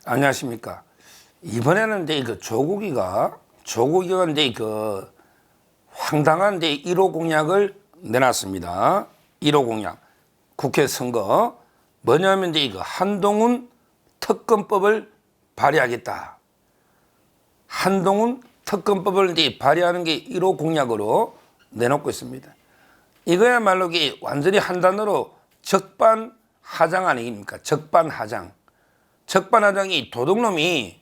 안녕하십니까. 이번에는 이제 조국이가 이제 황당한 1호 공약을 내놨습니다. 1호 공약. 국회 선거. 뭐냐면 이제 한동훈 특검법을 발의하겠다. 한동훈 특검법을 이제 발의하는 게 1호 공약으로 내놓고 있습니다. 이거야말로 완전히 한 단어로 적반하장 아닙니까? 적반하장. 적반하장이 도둑놈이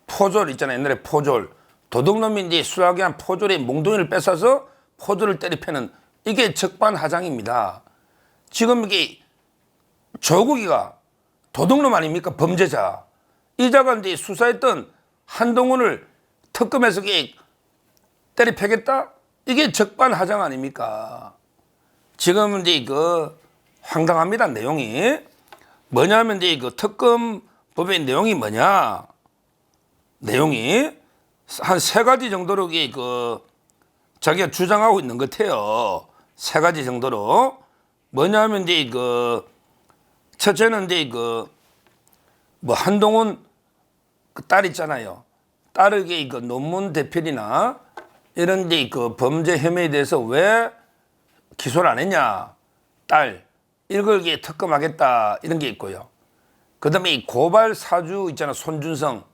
포졸 있잖아요. 옛날에 포졸. 도둑놈이 이제 수하게 한 포졸의 몽둥이를 뺏어서 포졸을 때리패는 이게 적반하장입니다. 지금 이게 조국이가 도둑놈 아닙니까? 범죄자. 이자가 이제 수사했던 한동훈을 특검에서 때리패겠다? 이게 적반하장 아닙니까? 지금 이제 황당합니다. 내용이. 뭐냐면 이제 특검법의 내용이 뭐냐? 내용이 한 3가지 정도로 자기가 주장하고 있는 것 같아요. 3가지 정도로. 뭐냐면 이제 첫째는 이제 뭐 한동훈 딸 있잖아요. 딸에게 논문 대필이나 이런 이제 범죄 혐의에 대해서 왜 기소를 안 했냐? 딸. 이걸 특검하겠다. 이런 게 있고요. 그 다음에 이 고발 사주 있잖아. 손준성.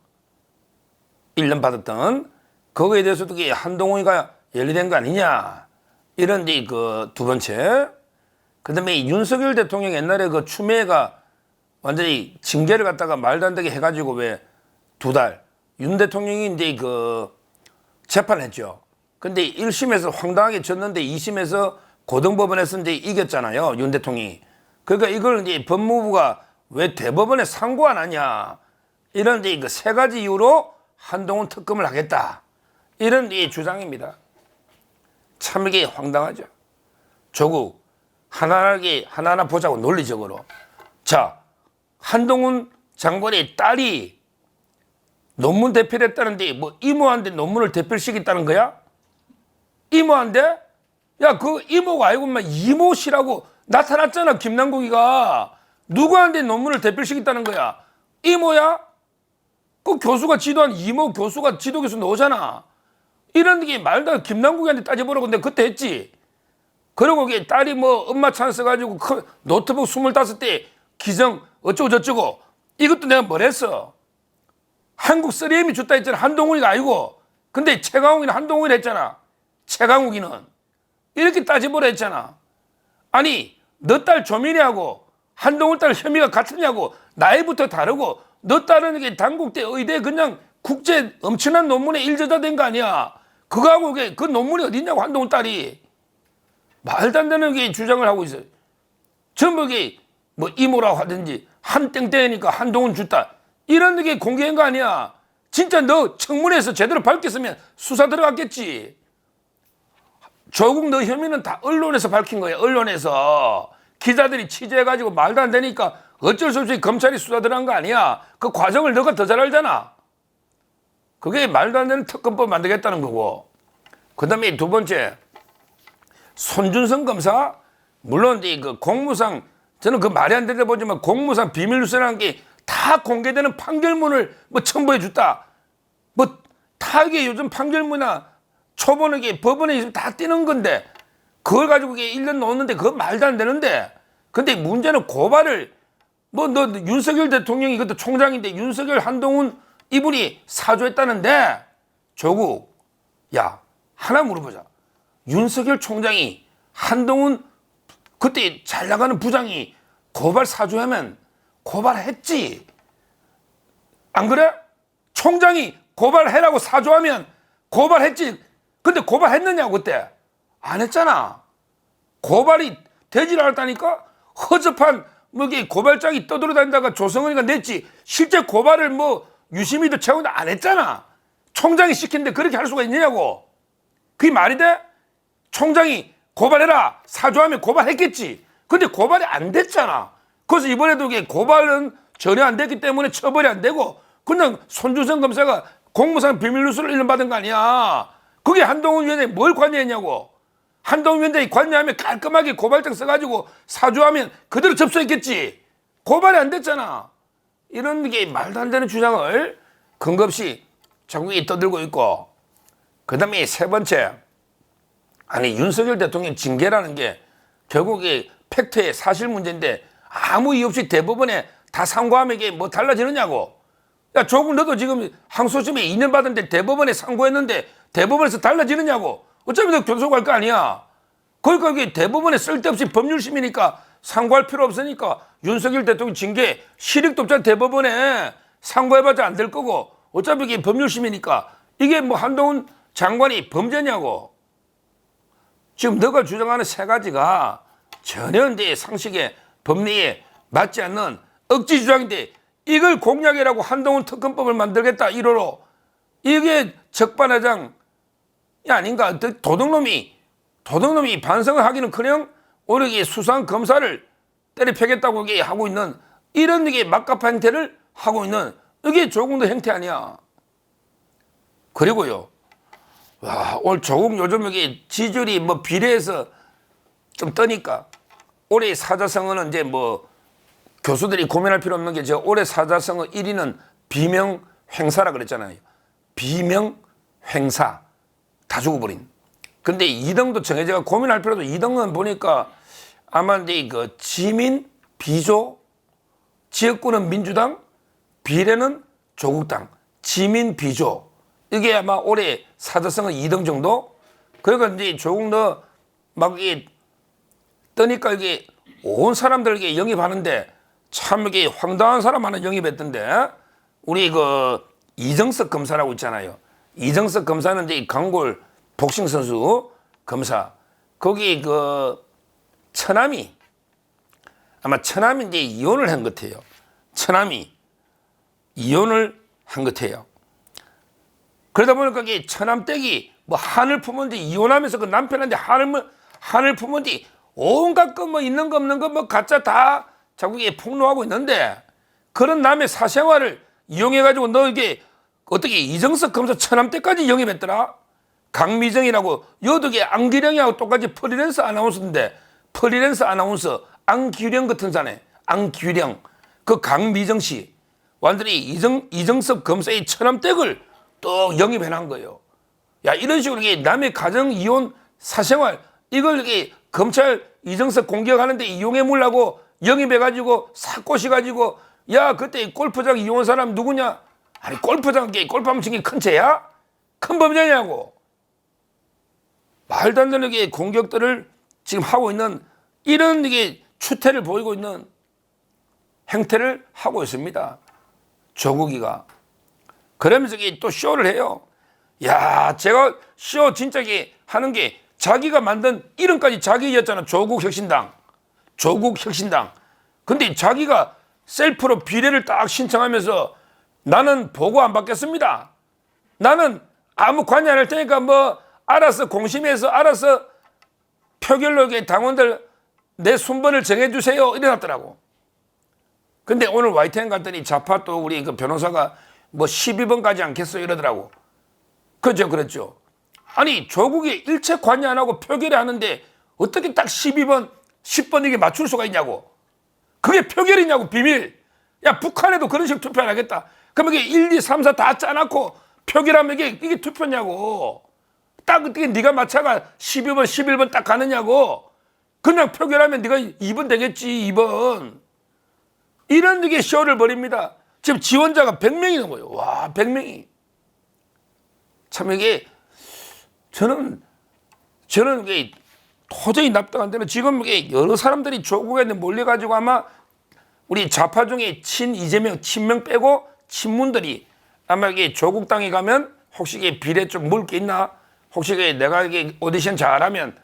1년 받았던. 거기에 대해서도 한동훈이가 연루된 거 아니냐. 이런 이제 두 번째. 그 다음에 윤석열 대통령 옛날에 추미애가 완전히 징계를 갖다가 말도 안 되게 해가지고 왜 2달. 윤 대통령이 이제 재판을 했죠. 근데 1심에서 황당하게 졌는데 2심에서 고등법원에서 이제 이겼잖아요. 윤 대통령이. 그러니까 이걸 이제 법무부가 왜 대법원에 상고 안 하냐. 이런 이제 3가지 이유로 한동훈 특검을 하겠다. 이런 이 주장입니다. 참 이게 황당하죠. 조국 하나하나 보자고 논리적으로. 자, 한동훈 장관의 딸이 논문 대필했다는데 뭐 이모한테 논문을 대필시켰다는 거야? 이모한테? 야, 그 이모가 아니고 막 이모씨라고 나타났잖아. 김남국이가. 누구한테 논문을 대필시켰다는 거야? 이모야? 그 교수가 지도한 이모 교수가 지도교수 나오잖아. 이런 게 말도 안 돼. 김남국이한테 따져보라고 내가 그때 했지. 그리고 딸이 뭐 엄마 찬 써가지고 노트북 25대 기정 어쩌고 저쩌고. 이것도 내가 뭘 했어. 한국 3M이 줬다 했잖아. 한동훈이가 아니고. 근데 최강욱이는 한동훈이 했잖아. 최강욱이는. 이렇게 따져보라 했잖아. 아니 너 딸 조민이하고 한동훈 딸 혐의가 같으냐고. 나이부터 다르고 너 딸은 단국대 의대 그냥 국제 엄청난 논문에 일저자 된 거 아니야. 그거하고 그 논문이 어딨냐고. 한동훈 딸이. 말도 안 되는 주장을 하고 있어요. 전부 뭐 이모라고 하든지 한 땡땡이니까 한동훈 줬다. 이런 게 공개한 거 아니야. 진짜 너 청문회에서 제대로 밝혔으면 수사 들어갔겠지. 조국 너 혐의는 다 언론에서 밝힌 거야. 언론에서. 기자들이 취재해가지고 말도 안 되니까 어쩔 수 없이 검찰이 수사 들어간 거 아니야. 그 과정을 너가 더 잘 알잖아. 그게 말도 안 되는 특검법 만들겠다는 거고. 그 다음에 2번째. 손준성 검사. 물론 공무상 저는 그 말이 안 되다 보지만 공무상 비밀뉴스라는 게 다 공개되는 판결문을 뭐 첨부해 줬다. 뭐 다 이게 요즘 판결문이나 초본에 법원에 있으면 다 띄는 건데 그걸 가지고 1년 놓는데 그거 말도 안 되는데. 근데 문제는 고발을 뭐 너 윤석열 대통령이 이것도 총장인데 윤석열 한동훈 이분이 사주했다는데 조국 야 하나 물어보자. 윤석열 총장이 한동훈 그때 잘 나가는 부장이 고발 사주하면 고발했지. 안 그래? 총장이 고발해라고 사주하면 고발했지. 근데 고발했느냐고 그때. 안 했잖아. 고발이 되질 않았다니까. 허접한 뭐 고발장이 떠돌아다니다가 조성은이가 냈지. 실제 고발을 뭐 유시민도 최고도 안 했잖아. 총장이 시키는데 그렇게 할 수가 있느냐고. 그게 말이 돼? 총장이 고발해라 사주하면 고발했겠지. 근데 고발이 안 됐잖아. 그래서 이번에도 고발은 전혀 안 됐기 때문에 처벌이 안 되고 그냥 손준성 검사가 공무상 비밀뉴스를 1년 받은 거 아니야. 그게 한동훈 위원장이 뭘 관여했냐고. 한동훈 위원장이 관여하면 깔끔하게 고발장 써가지고 사주하면 그대로 접수했겠지. 고발이 안 됐잖아. 이런 게 말도 안 되는 주장을 근거 없이 자꾸 떠들고 있고, 그 다음에 세 번째, 아니 윤석열 대통령 징계라는 게 결국 팩트의 사실 문제인데 아무 이유 없이 대법원에 다 상고하면 이게 뭐 달라지느냐고. 야, 조국 너도 지금 항소심에 2년 받았는데 대법원에 상고했는데 대법원에서 달라지느냐고. 어차피 너 교도소 갈 거 아니야. 그러니까 이게 대법원에 쓸데없이 법률심이니까 상고할 필요 없으니까 윤석열 대통령 징계 실익도 없잖아. 대법원에 상고해봤자 안 될 거고 어차피 이게 법률심이니까 이게 뭐 한동훈 장관이 범죄냐고. 지금 너가 주장하는 세 가지가 전혀 이제 상식에 법리에 맞지 않는 억지 주장인데 이걸 공약이라고 한동훈 특검법을 만들겠다 1호로. 이게 적반하장이 아닌가. 도둑놈이 반성을 하기는커녕 오늘 이 수사한 검사를 때려펴겠다고 하고 있는 이런 게 막가파 행태를 하고 있는 이게 조국의 행태 아니야. 그리고요, 와, 오늘 조국 요즘 이게 지지율이 뭐 비례해서 좀 떠니까 올해 사자성어는 이제 뭐 교수들이 고민할 필요 없는 게 제가 올해 사자성어 1위는 비명횡사라 그랬잖아요. 비명횡사. 다 죽어버린. 근데 2등도 정해져가 고민할 필요도 2등은 보니까 아마 이제 그 지민 비조, 지역구는 민주당, 비례는 조국당, 지민 비조. 이게 아마 올해 사자성어 2등 정도? 그러니까 이제 조국 너 막 이게 떠니까 이게 온 사람들에게 영입하는데 참 이게 황당한 사람 하나 영입했던데 우리 그 이정석 검사라고 있잖아요. 이정석 검사는 이제 강골 복싱 선수 검사. 거기 그 처남이 아마 처남이 이제 이혼을 한 것 같아요. 처남이 이혼을 한 것 같아요. 그러다 보니까 이게 처남댁이 뭐 한을 품은지 이혼하면서 그 남편한테 한을 품은지 온갖 거 뭐 있는 거 없는 거 뭐 가짜 다 자꾸 이게 폭로하고 있는데 그런 남의 사생활을 이용해가지고 너 이게 어떻게 이정석 검사 처남댁까지 영입했더라? 강미정이라고 여덕의 안기령이하고 똑같이 프리랜서 아나운서인데 프리랜서 아나운서 안기령 같은 사네. 안기령. 그 강미정 씨 완전히 이정석 검사의 처남댁을 또 영입해 놓은 거예요. 야, 이런 식으로 이게 남의 가정 이혼 사생활 이걸 이게 검찰 이정석 공격하는데 이용해 물라고 영입해가지고 삭꼬시가지고 야 그때 골프장 이용한 사람 누구냐? 아니 골프장 골프하면 친 게 큰 죄야? 큰 범죄냐고. 말도 안 되는 게 공격들을 지금 하고 있는 이런 이게 추태를 보이고 있는 행태를 하고 있습니다. 조국이가. 그러면서 또 쇼를 해요. 야, 제가 쇼 진짜 하는 게 자기가 만든 이름까지 자기였잖아. 조국혁신당. 조국혁신당. 근데 자기가 셀프로 비례를 딱 신청하면서 나는 보고 안 받겠습니다. 나는 아무 관여 안 할 테니까 뭐 알아서 공심해서 알아서 표결로 당원들 내 순번을 정해주세요. 이래놨더라고. 근데 오늘 YTN 갔더니 좌파 또 우리 그 변호사가 뭐 12번까지 않겠어 이러더라고. 그죠, 그렇죠. 아니 조국이 일체 관여 안 하고 표결을 하는데 어떻게 딱 12번, 10번 이게 맞출 수가 있냐고. 그게 표결이냐고. 비밀. 야, 북한에도 그런 식으로 투표 안 하겠다. 그럼 이게 1, 2, 3, 4 다 짜놓고 표결하면 이게 투표냐고. 딱 어떻게 네가 맞춰가 12번, 11번 딱 가느냐고. 그냥 표결하면 네가 2번 되겠지. 2번. 이런 게 쇼를 벌입니다. 지금 지원자가 100명이 넘어요. 와, 100명이. 참 이게 저는 이게 도저히 납득 안 되는. 지금 이게 여러 사람들이 조국에 몰려가지고 아마 우리 좌파 중에 이재명 친명 빼고 친문들이 아마 이게 조국 땅에 가면 혹시 이게 비례 좀 물 게 있나? 혹시 이게 내가 이게 오디션 잘하면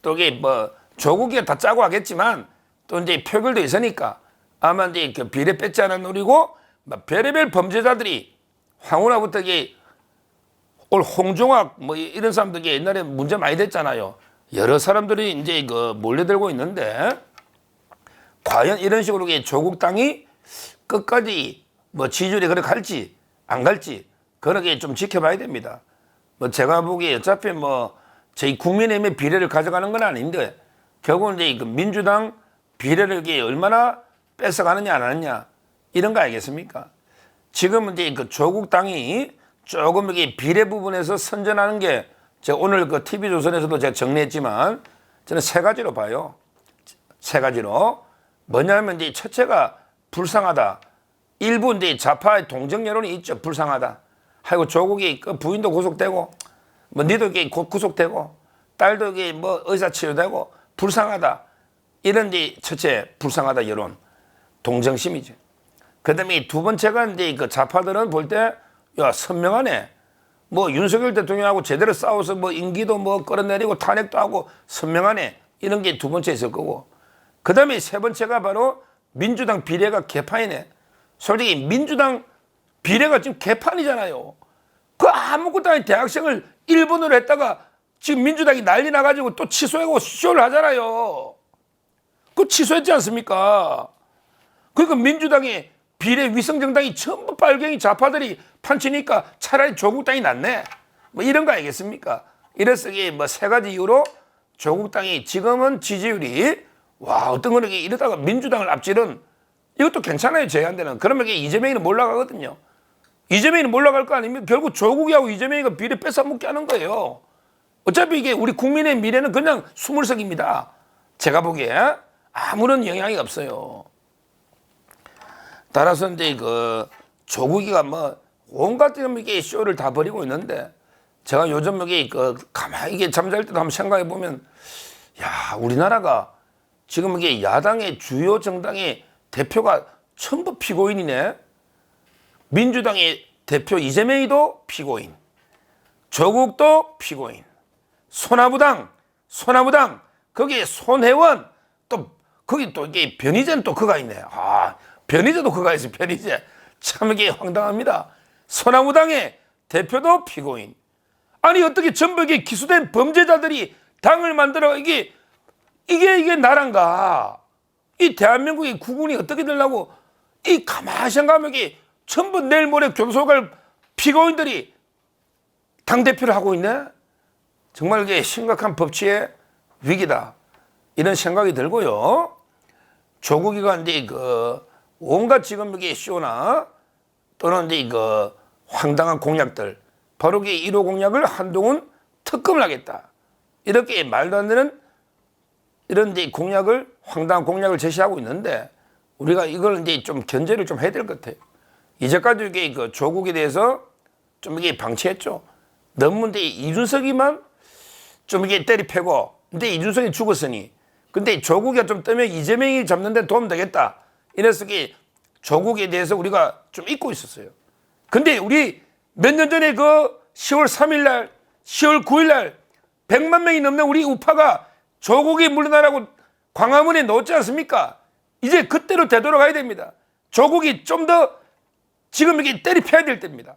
또 이게 뭐 조국이 다 짜고 하겠지만 또 이제 표결도 있으니까 아마 이제 그 비례 뺏지 않아 노리고 별의별 범죄자들이 황운하부터 이게 올 홍종학 뭐 이런 사람들이 옛날에 문제 많이 됐잖아요. 여러 사람들이 이제 그 몰려들고 있는데 과연 이런 식으로 조국 땅이 끝까지 뭐 지지율이 그렇게 갈지 안 갈지 그렇게 좀 지켜봐야 됩니다. 뭐 제가 보기에 어차피 뭐 저희 국민의힘의 비례를 가져가는 건 아닌데 결국은 이제 그 민주당 비례를 이게 얼마나 뺏어가느냐 안 하느냐 이런 거 알겠습니까? 지금 이제 그 조국 당이 조금 이게 비례 부분에서 선전하는 게 제가 오늘 그 TV조선에서도 제가 정리했지만 저는 세 가지로 봐요. 세 가지로. 뭐냐면 이제 첫째가 불쌍하다. 일부 이제 좌파의 동정 여론이 있죠. 불쌍하다. 하고 조국이 그 부인도 구속되고 뭐 니도 이게 곧 구속되고 딸도 이게 뭐 의사 치료되고 불쌍하다. 이런 이제 첫째 불쌍하다 여론. 동정심이죠. 그다음에 두 번째가 이제 그 좌파들은 볼 때 야 선명하네. 뭐 윤석열 대통령하고 제대로 싸워서 뭐 임기도 뭐 끌어내리고 탄핵도 하고 선명하네. 이런 게 두 번째 있을 거고. 그다음에 세 번째가 바로 민주당 비례가 개판이네. 솔직히 민주당 비례가 지금 개판이잖아요. 그 아무것도 아닌 대학생을 1번으로 했다가 지금 민주당이 난리 나가지고 또 취소하고 쇼를 하잖아요. 그거 취소했지 않습니까? 그러니까 민주당의 비례 위성정당이 전부 빨갱이 좌파들이 판치니까 차라리 조국 당이 낫네. 뭐 이런 거 아니겠습니까? 이래서 이게 뭐 세 가지 이유로 조국 당이 지금은 지지율이 와 어떤 거는 이러다가 민주당을 앞지른 이것도 괜찮아요. 제한테는. 그러면 이게 이재명이는 몰락하거든요. 이재명이는 몰락할 거 아니면 결국 조국이하고 이재명이가 비례 뺏어먹게 하는 거예요. 어차피 이게 우리 국민의 미래는 그냥 수물석입니다. 제가 보기에 아무런 영향이 없어요. 따라서 이제 그 조국이가 뭐 온갖 이게 쇼를 다 벌이고 있는데 제가 요즘 여기 그 가만히 이게 잠잘 때도 한번 생각해 보면 야 우리나라가 지금 이게 야당의 주요 정당의 대표가 전부 피고인이네. 민주당의 대표 이재명이도 피고인, 조국도 피고인, 소나무당 거기에 손혜원 또 거기 또 이게 변희재는 또 그가 있네. 아 변희재도 그가 있어. 변희재 참 이게 황당합니다. 소나무당의 대표도 피고인. 아니 어떻게 전부 이게 기소된 범죄자들이 당을 만들어 이게 나란가? 이 대한민국의 국운이 어떻게 되려고 이 가만히 생각하면 이게 전부 내일 모레 교도소 갈 피고인들이 당대표를 하고 있네? 정말 이게 심각한 법치의 위기다. 이런 생각이 들고요. 조국이가 이제 그 온갖 지금 이게 쇼나 또는 이제 그 황당한 공약들 바로 그 1호 공약을 한동훈 특검을 하겠다. 이렇게 말도 안 되는 이런 이제 공약을 황당한 공약을 제시하고 있는데 우리가 이걸 이제 좀 견제를 좀 해야 될 것 같아요. 이제까지 이게 그 조국에 대해서 좀 이게 방치했죠. 너무 이제 이준석이만 좀 이게 때리 패고 근데 이준석이 죽었으니 근데 조국이 좀 뜨면 이재명이 잡는 데 도움 되겠다. 이래서 이게 조국에 대해서 우리가 좀 잊고 있었어요. 근데 우리 몇 년 전에 그 10월 3일 날 10월 9일 날 100만 명이 넘는 우리 우파가 조국이 물러나라고 광화문에 넣었지 않습니까? 이제 그때로 되돌아가야 됩니다. 조국이 좀 더 지금 이게 때리 패야 될 때입니다.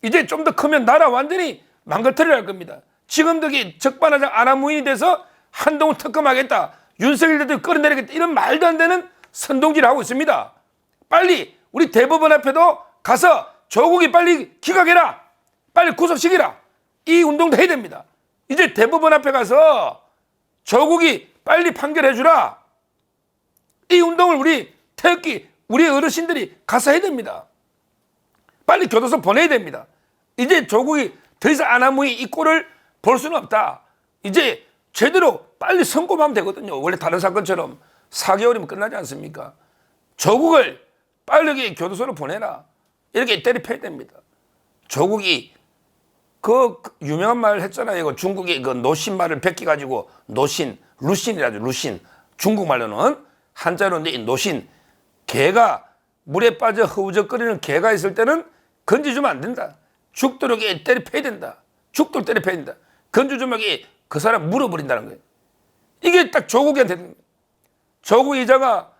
이제 좀 더 크면 나라 완전히 망가뜨려 할 겁니다. 지금도 이게 적반하장 아나무인이 돼서 한동훈 특검하겠다. 윤석열 대통령 끌어내리겠다. 이런 말도 안 되는 선동질을 하고 있습니다. 빨리 우리 대법원 앞에도 가서 조국이 빨리 기각해라. 빨리 구속시키라. 이 운동도 해야 됩니다. 이제 대법원 앞에 가서 조국이 빨리 판결해주라. 이 운동을 우리 태극기, 우리 어르신들이 가서 해야 됩니다. 빨리 교도소 보내야 됩니다. 이제 조국이 더 이상 아나무인 이 꼴을 볼 수는 없다. 이제 제대로 빨리 선고하면 되거든요. 원래 다른 사건처럼 4개월이면 끝나지 않습니까? 조국을 빨리 교도소로 보내라. 이렇게 때리 패야 됩니다. 조국이 그 유명한 말 했잖아요. 이거 중국의 그 노신 말을 베껴가지고 노신, 루신이라죠. 루신. 중국말로는 한자로는 노신. 개가 물에 빠져 허우적거리는 개가 있을 때는 건져주면 안 된다. 죽도록 때려 패야 된다. 죽도록 때려 패야 된다. 건져주면 그 사람 물어버린다는 거예요. 이게 딱 조국한테 되는 거예요. 조국 이자가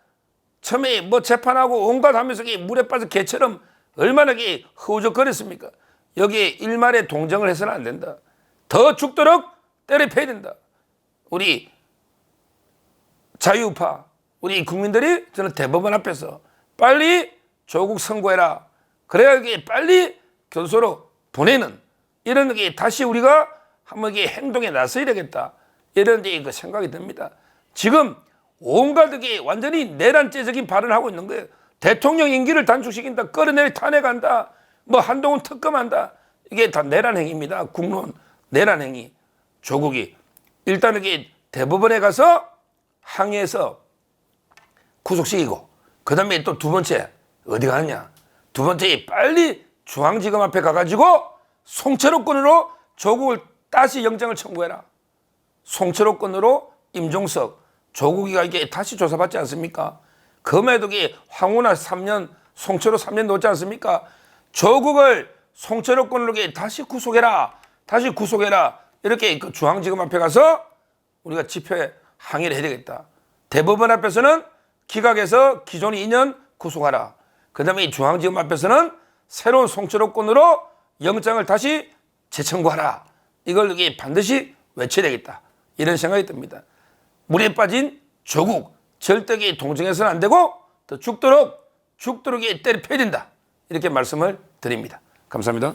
처음에 뭐 재판하고 온갖 하면서 물에 빠져 개처럼 얼마나 허우적거렸습니까? 여기에 일말의 동정을 해서는 안 된다. 더 죽도록 때려 패야 된다. 우리 자유우파, 우리 국민들이 저는 대법원 앞에서 빨리 조국 선고해라. 그래야 이게 빨리 교도소로 보내는 이런 게 다시 우리가 한번 이게 행동에 나서야 되겠다. 이런 그 생각이 듭니다. 지금 온갖 게 완전히 내란죄적인 발언을 하고 있는 거예요. 대통령 임기를 단축시킨다, 끌어내리 탄핵한다, 뭐 한동훈 특검한다. 이게 다 내란 행위입니다. 국론 내란 행위. 조국이 일단 이게 대법원에 가서 항의해서 구속시키고, 그 다음에 또 두 번째 어디 가느냐? 두 번째 빨리 중앙지검 앞에 가가지고 송철호 건으로 조국을 다시 영장을 청구해라. 송철호 건으로 임종석, 조국이가 이게 다시 조사받지 않습니까? 금해독이 황운하 3년, 송철호 3년 놓지 않습니까? 조국을 송철호 건으로 다시 구속해라. 다시 구속해라. 이렇게 그 중앙지검 앞에 가서 우리가 집회 항의를 해야 되겠다. 대법원 앞에서는 기각해서 기존 2년 구속하라. 그 다음에 이 중앙지검 앞에서는 새로운 송철호 건으로 영장을 다시 재청구하라. 이걸 이게 반드시 외쳐야 되겠다. 이런 생각이 듭니다. 물에 빠진 조국 절대 동정해서는 안 되고 더 죽도록 때려 패야 된다. 이렇게 말씀을 드립니다. 감사합니다.